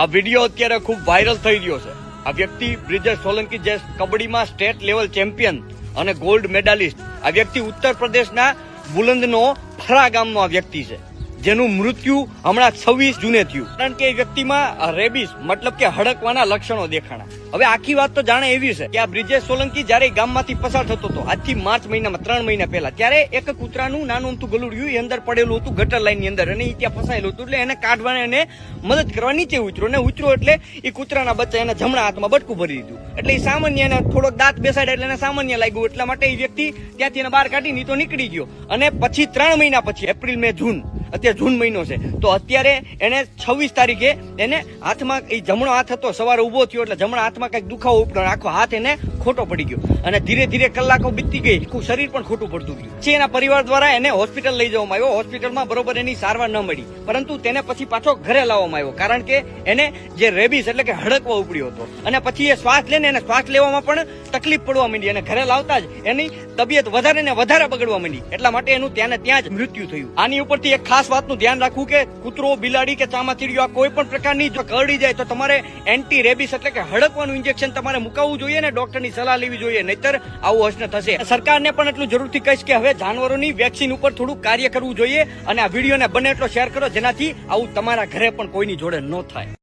આ વિડીયો અત્યારે ખૂબ વાયરલ થઈ રહ્યો છે. આ વ્યક્તિ બ્રિજેશ સોલંકી જે કબડ્ડીમાં સ્ટેટ લેવલ ચેમ્પિયન અને ગોલ્ડ મેડાલિસ્ટ, આ વ્યક્તિ ઉત્તર પ્રદેશના બુલંદનો ફરા ગામનો આ વ્યક્તિ છે, જેનું મૃત્યુ હમણાં 26 જૂને થયું, કારણ કે એ વ્યક્તિમાં રેબિસ મતલબ કે હડકવાના લક્ષણો દેખાણા. હવે આખી વાત તો જાણે એવી છે કે આ બ્રિજેશ સોલંકી જયારે ગામમાંથી પસાર થતો હતો આજથી માર્ચ મહિનામાં 3 મહિના પહેલા, ત્યારે એક કૂતરાનું નાનું અમથું ગલુડિયું એ અંદર પડેલું હતું ગટર લાઈન ની અંદર, અને એ ત્યાં ફસાયેલું હતું. એટલે એને કાઢવાને એને મદદ કરવા નીચે ઉતર્યો એટલે એ કૂતરાના બચ્ચા એને જમણા હાથમાં બટકું ભરી દીધું. એટલે એ સામાન્ય એને થોડોક દાંત બેસાડે એટલે એને સામાન્ય લાગ્યું, એટલા માટે એ વ્યક્તિ ત્યાંથી એને બહાર કાઢી નહીં તો નીકળી ગયો. અને પછી 3 મહિના પછી એપ્રિલ મે જૂન, અત્યારે જૂન મહિનો છે, તો અત્યારે એને 26 તારીખે એને હાથમાં એ જમણો હાથ હતો, સવારે ઉભો થયો એટલે જમણા હાથમાં કઈક દુખાવો ઉપડ્યો, આખો હાથ એને ખોટો પડી ગયો અને ધીરે ધીરે કલાકો બીતી ગઈ, શરીર પણ ખોટું પડતું ગયું. પછી એના પરિવાર દ્વારા એને હોસ્પિટલ લઈ જવામાં આવ્યો. હોસ્પિટલમાં બરોબર એની સારવાર ન મળી, પરંતુ તેને પછી પાછો ઘરે લાવવામાં આવ્યો, કારણ કે એને જે રેબિસ એટલે કે હડકવા ઉપડ્યો હતો. અને પછી એ શ્વાસ લે ને એને શ્વાસ લેવામાં પણ તકલીફ પડવા માંડી, અને ઘરે લાવતા જ એની તબિયત વધારે ને વધારે બગડવા માંડી, એટલા માટે એનું ત્યાં જ મૃત્યુ થયું. આની ઉપરથી એક ખાસ વાતનું ધ્યાન રાખવું કે કૂતરો, બિલાડી કે ચામાચીડિયું આ કોઈ પણ પ્રકારની જો કરડી જાય તો તમારે એન્ટી રેબિસ એટલે કે હડકવાનું ઇન્જેક્શન તમારે મુકાવવું જોઈએ ને ડોક્ટરની સલાહ લેવી જોઈએ, નહીતર આવું અસર થશે. સરકારને પણ એટલું જરૂરથી કહીશ કે હવે જાનવરોની વેક્સિન ઉપર થોડું કાર્ય કરવું જોઈએ, અને આ વિડીયોને બને એટલો શેર કરો જેનાથી આવું તમારા ઘરે પણ કોઈની જોડે ન થાય.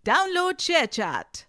Download ShareChat.